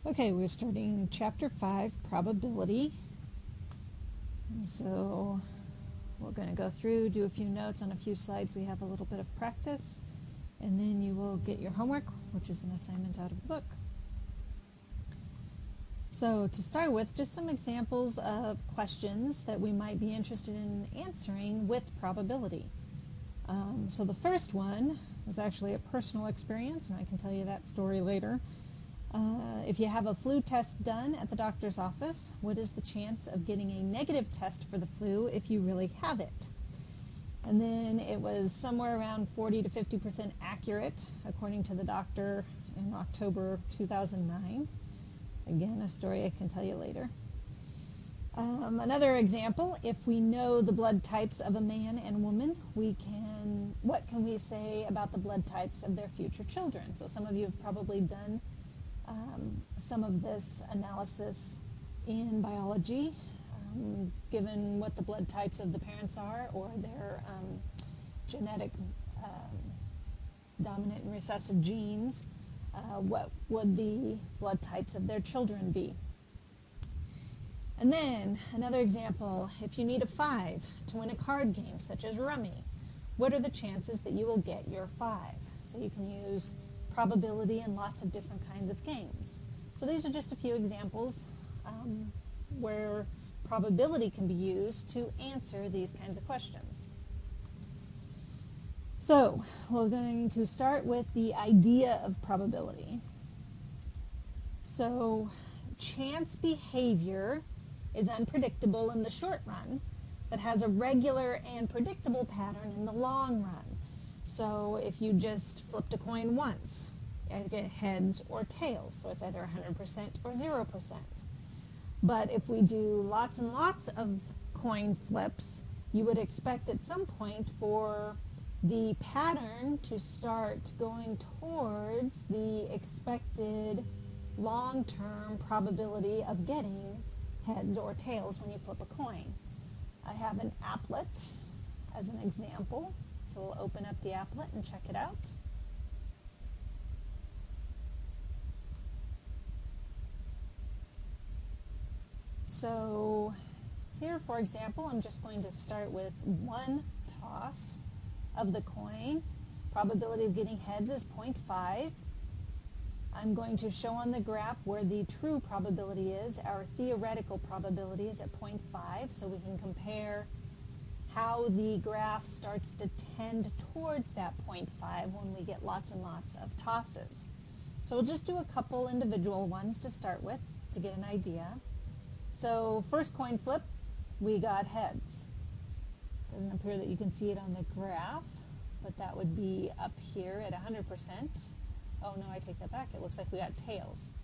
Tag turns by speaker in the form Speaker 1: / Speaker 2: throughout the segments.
Speaker 1: Okay, we're starting Chapter 5, Probability. And so we're going to go through, do a few notes on a few slides. We have a little bit of practice, and then you will get your homework, which is an assignment out of the book. So to start with, just some examples of questions that we might be interested in answering with probability. So the first one was actually a personal experience, and I can tell you that story later. If you have a flu test done at the doctor's office, what is the chance of getting a negative test for the flu if you really have it? And then it was somewhere around 40 to 50% accurate, according to the doctor in October 2009. Again, a story I can tell you later. Another example, if we know the blood types of a man and woman, what can we say about the blood types of their future children? So some of you have probably done some of this analysis in biology, given what the blood types of the parents are or their genetic dominant and recessive genes, what would the blood types of their children be? And then another example, if you need a 5 to win a card game such as Rummy, what are the chances that you will get your 5? So you can use probability in lots of different kinds of games. So these are just a few examples where probability can be used to answer these kinds of questions. So we're going to start with the idea of probability. So chance behavior is unpredictable in the short run, but has a regular and predictable pattern in the long run. So if you just flipped a coin once, you get heads or tails, so it's either 100% or 0%. But if we do lots and lots of coin flips, you would expect at some point for the pattern to start going towards the expected long-term probability of getting heads or tails when you flip a coin. I have an applet as an example. So we'll open up the applet and check it out. So here, for example, I'm just going to start with one toss of the coin. Probability of getting heads is 0.5. I'm going to show on the graph where the true probability is. Our theoretical probability is at 0.5, so we can compare how the graph starts to tend towards that 0.5 when we get lots and lots of tosses. So we'll just do a couple individual ones to start with to get an idea. So first coin flip, we got heads. Doesn't appear that you can see it on the graph, but that would be up here at 100%. Oh no, I take that back. It looks like we got tails.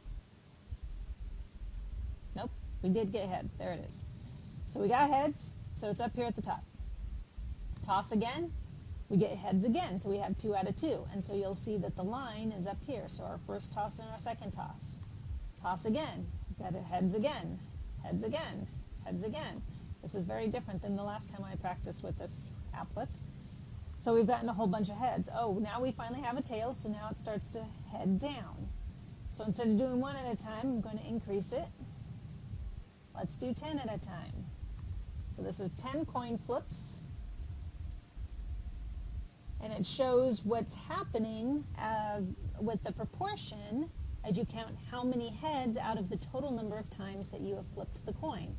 Speaker 1: Nope, we did get heads. There it is. So we got heads, so it's up here at the top. Toss again, we get heads again, so we have 2 out of 2. And so you'll see that the line is up here, so our first toss and our second toss. Toss again, got it heads again, heads again, heads again. This is very different than the last time I practiced with this applet. So we've gotten a whole bunch of heads. Oh, now we finally have a tail, so now it starts to head down. So instead of doing 1 at a time, I'm going to increase it. Let's do 10 at a time. So this is 10 coin flips. And it shows what's happening with the proportion as you count how many heads out of the total number of times that you have flipped the coin.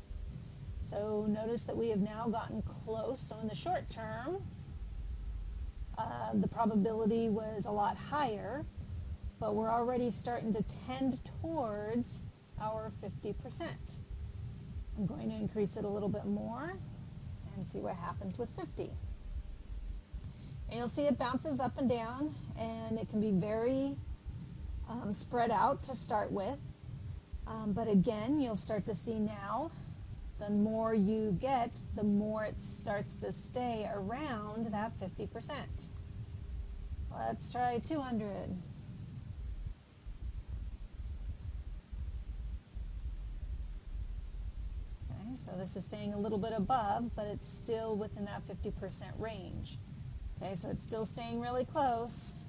Speaker 1: So notice that we have now gotten close. So in the short term, the probability was a lot higher, but we're already starting to tend towards our 50%. I'm going to increase it a little bit more and see what happens with 50. And you'll see it bounces up and down, and it can be very spread out to start with. But again, you'll start to see now, the more you get, the more it starts to stay around that 50%. Let's try 200. Okay, so this is staying a little bit above, but it's still within that 50% range. Okay, so it's still staying really close,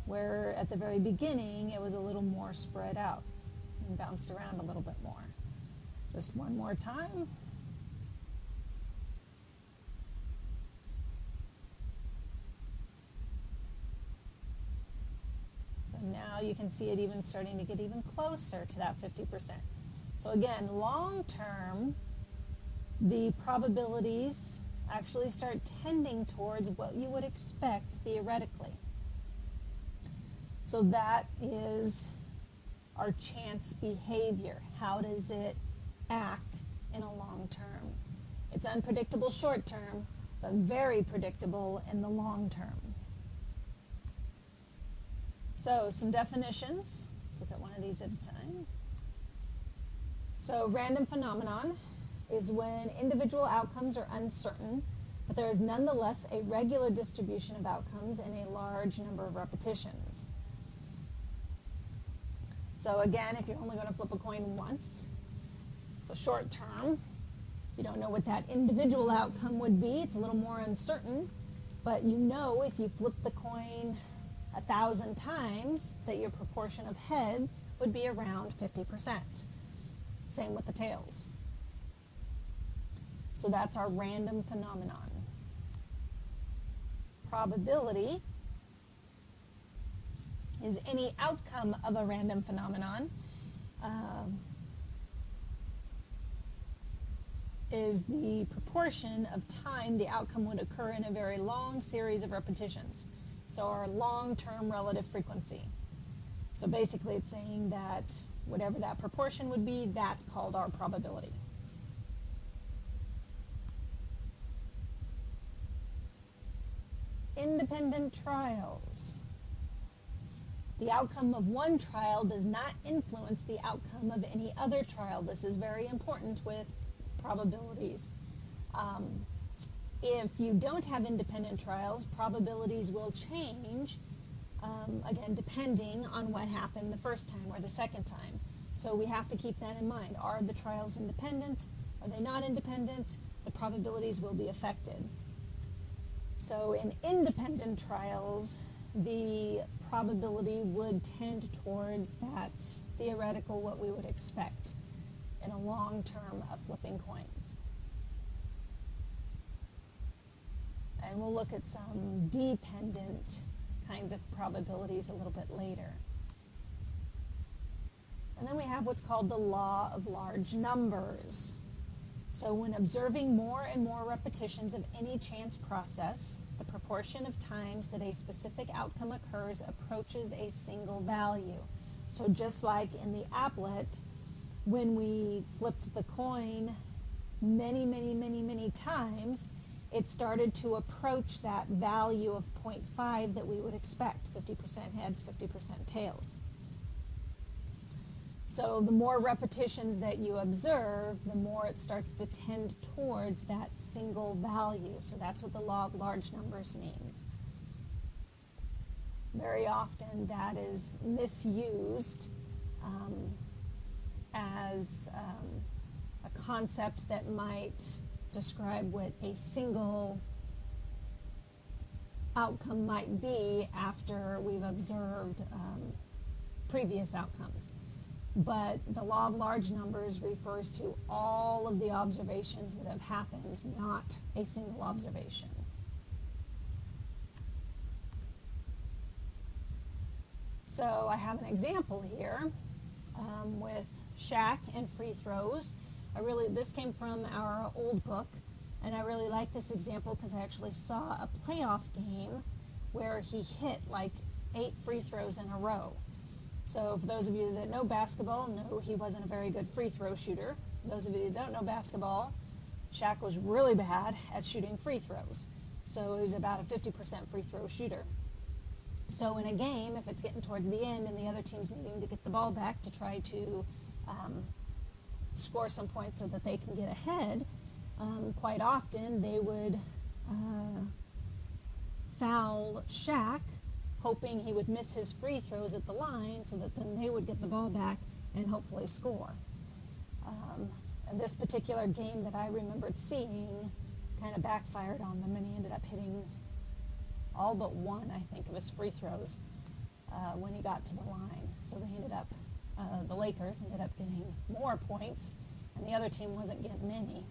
Speaker 1: where at the very beginning it was a little more spread out. and bounced around a little bit more. Just one more time. So now you can see it even starting to get even closer to that 50%. So again, long term, the probabilities actually start tending towards what you would expect theoretically. So that is our chance behavior. How does it act in a long term? It's unpredictable short term, but very predictable in the long term. So some definitions. Let's look at one of these at a time. So random phenomenon is when individual outcomes are uncertain, but there is nonetheless a regular distribution of outcomes in a large number of repetitions. So again, if you're only going to flip a coin once, it's a short term. You don't know what that individual outcome would be. It's a little more uncertain, but you know if you flip the coin 1,000 times that your proportion of heads would be around 50%. Same with the tails. So that's our random phenomenon. Probability is any outcome of a random phenomenon. Is the proportion of time the outcome would occur in a very long series of repetitions. So our long-term relative frequency. So basically it's saying that whatever that proportion would be, that's called our probability. Independent trials. The outcome of one trial does not influence the outcome of any other trial. This is very important with probabilities. If you don't have independent trials, probabilities will change, again, depending on what happened the first time or the second time. So we have to keep that in mind. Are the trials independent? Are they not independent? The probabilities will be affected. So in independent trials, the probability would tend towards that theoretical, what we would expect in a long term of flipping coins. And we'll look at some dependent kinds of probabilities a little bit later. And then we have what's called the law of large numbers. So when observing more and more repetitions of any chance process, the proportion of times that a specific outcome occurs approaches a single value. So just like in the applet, when we flipped the coin many times, it started to approach that value of 0.5 that we would expect, 50% heads, 50% tails. So the more repetitions that you observe, the more it starts to tend towards that single value. So that's what the law of large numbers means. Very often that is misused as a concept that might describe what a single outcome might be after we've observed previous outcomes. But the law of large numbers refers to all of the observations that have happened, not a single observation. So I have an example here with Shaq and free throws. This came from our old book, and I really like this example because I actually saw a playoff game where he hit like 8 free throws in a row. So for those of you that know basketball, know he wasn't a very good free throw shooter. Those of you that don't know basketball, Shaq was really bad at shooting free throws. So he was about a 50% free throw shooter. So in a game, if it's getting towards the end and the other team's needing to get the ball back to try to score some points so that they can get ahead, quite often they would foul Shaq, hoping he would miss his free throws at the line so that then they would get the ball back and hopefully score. And this particular game that I remembered seeing kind of backfired on them, and he ended up hitting all but one, I think, of his free throws when he got to the line. So they ended up the Lakers ended up getting more points, and the other team wasn't getting any.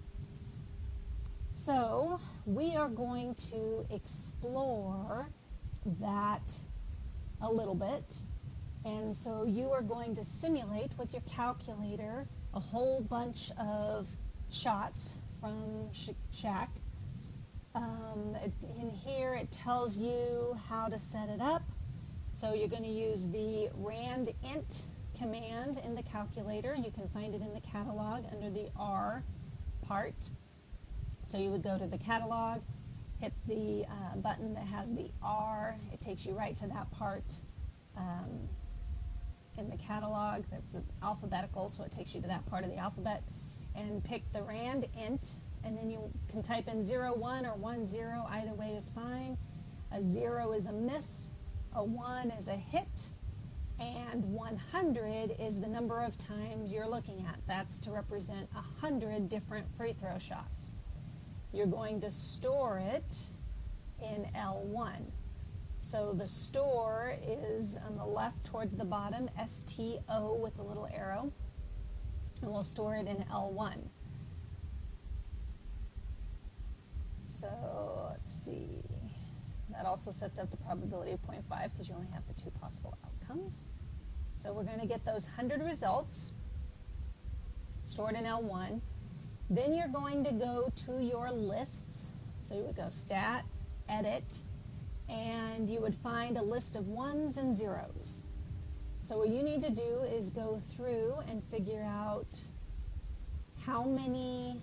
Speaker 1: So we are going to explore that a little bit. And so you are going to simulate with your calculator a whole bunch of shots from Shaq. In here it tells you how to set it up. So you're going to use the randint command in the calculator. You can find it in the catalog under the R part. So you would go to the catalog, hit the button that has the R. It takes you right to that part in the catalog that's alphabetical, so it takes you to that part of the alphabet, and pick the randint, and then you can type in 0, 1 or 1, 0. Either way is fine. A 0 is a miss, a 1 is a hit, and 100 is the number of times you're looking at. That's to represent 100 different free throw shots. You're going to store it in L1. So the store is on the left towards the bottom, STO with the little arrow, and we'll store it in L1. So let's see, that also sets up the probability of 0.5 because you only have the 2 possible outcomes. So we're going to get those 100 results stored in L1. Then you're going to go to your lists. So you would go Stat, Edit, and you would find a list of 1s and 0s. So what you need to do is go through and figure out how many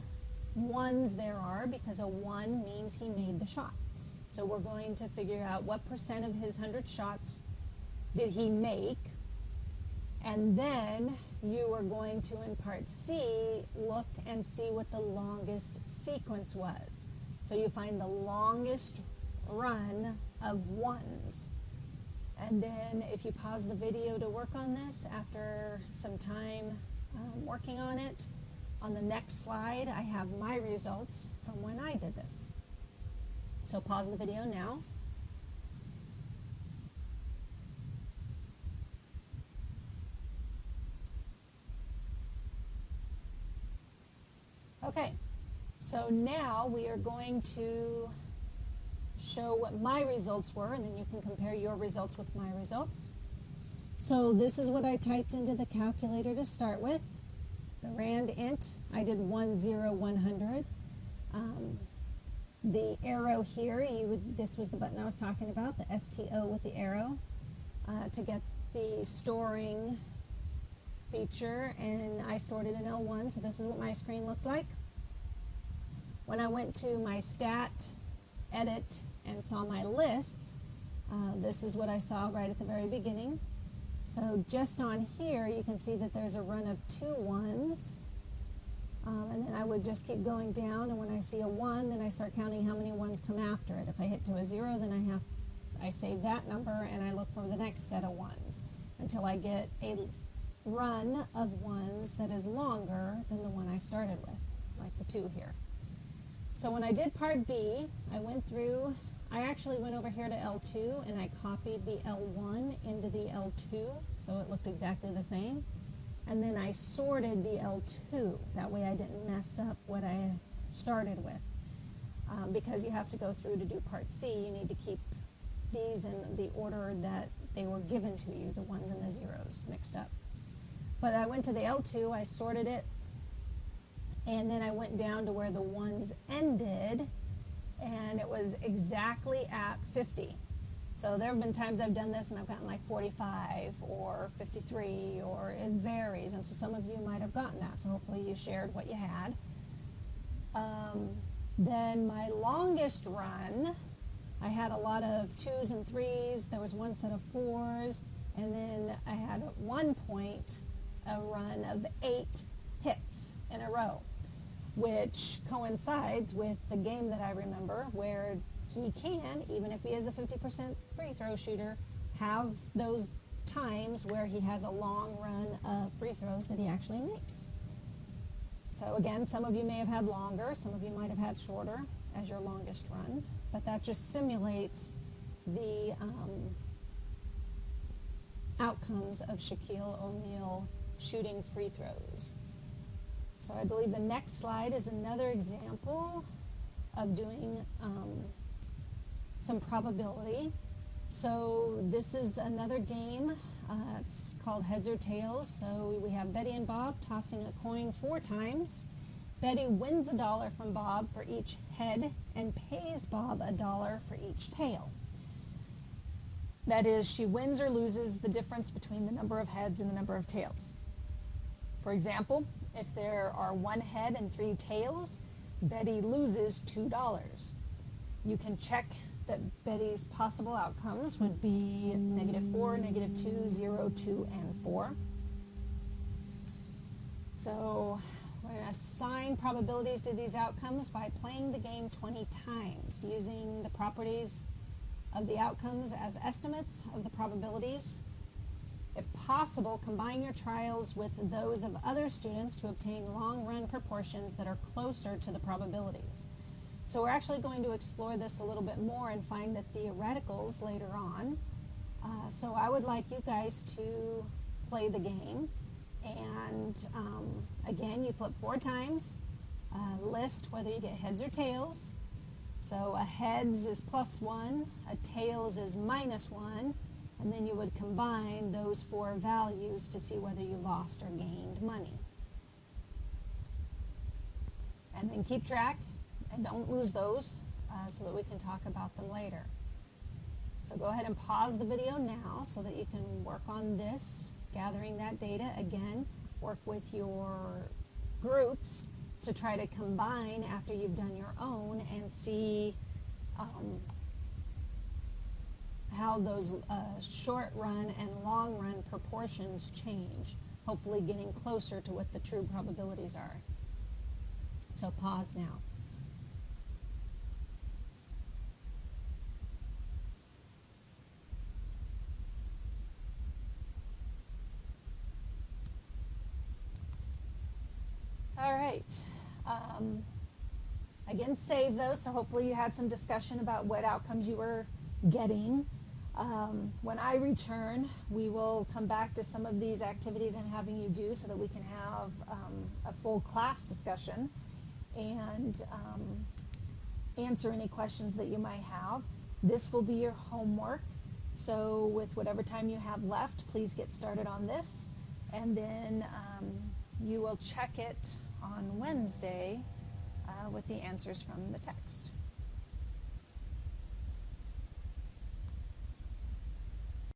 Speaker 1: 1s there are, because a 1 means he made the shot. So we're going to figure out what percent of his 100 shots did he make, and then you are going to, in part C, look and see what the longest sequence was. So you find the longest run of 1s. And then if you pause the video to work on this after some time working on it, on the next slide I have my results from when I did this. So pause the video now. Okay, so now we are going to show what my results were, and then you can compare your results with my results. So this is what I typed into the calculator to start with. The randint, I did 1, 0, 100. The arrow here, this was the button I was talking about, the STO with the arrow, to get the storing feature, and I stored it in L1, so this is what my screen looked like. When I went to my Stat, Edit, and saw my lists, this is what I saw right at the very beginning. So just on here, you can see that there's a run of 2 1s, and then I would just keep going down, and when I see a 1, then I start counting how many 1s come after it. If I hit to a 0, then I save that number, and I look for the next set of 1s until I get a run of 1s that is longer than the one I started with, like the 2 here. So when I did part B, I actually went over here to L2 and I copied the L1 into the L2, so it looked exactly the same. And then I sorted the L2, that way I didn't mess up what I started with. Because you have to go through to do part C, you need to keep these in the order that they were given to you, the 1s and the 0s mixed up. But I went to the L2, I sorted it, and then I went down to where the 1s ended, and it was exactly at 50. So there have been times I've done this and I've gotten like 45 or 53, or it varies, and so some of you might have gotten that, so hopefully you shared what you had. Then my longest run, I had a lot of 2s and 3s, there was one set of 4s, and then I had at one point a run of 8 hits in a row, which coincides with the game that I remember where he can, even if he is a 50% free throw shooter, have those times where he has a long run of free throws that he actually makes. So again, some of you may have had longer, some of you might have had shorter as your longest run, but that just simulates the outcomes of Shaquille O'Neal shooting free throws. So I believe the next slide is another example of doing some probability. So this is another game. It's called Heads or Tails. So we have Betty and Bob tossing a coin 4 times. Betty wins $1 from Bob for each head and pays Bob $1 for each tail. That is, she wins or loses the difference between the number of heads and the number of tails. For example, if there are 1 head and 3 tails, Betty loses $2. You can check that Betty's possible outcomes would be -4, -2, 0, 2, and 4. So we're going to assign probabilities to these outcomes by playing the game 20 times, using the properties of the outcomes as estimates of the probabilities. If possible, combine your trials with those of other students to obtain long-run proportions that are closer to the probabilities. So we're actually going to explore this a little bit more and find the theoreticals later on. So I would like you guys to play the game. And again, you flip 4 times, list whether you get heads or tails. So a heads is +1, a tails is -1, and then you would combine those 4 values to see whether you lost or gained money. And then keep track and don't lose those so that we can talk about them later. So go ahead and pause the video now so that you can work on this, gathering that data. Again, work with your groups to try to combine after you've done your own and see how those short run and long run proportions change, hopefully getting closer to what the true probabilities are. So pause now. All right. Again, save those, so hopefully you had some discussion about what outcomes you were getting. When I return, we will come back to some of these activities I'm having you do so that we can have a full class discussion and answer any questions that you might have. This will be your homework, so with whatever time you have left, please get started on this, and then you will check it on Wednesday with the answers from the text.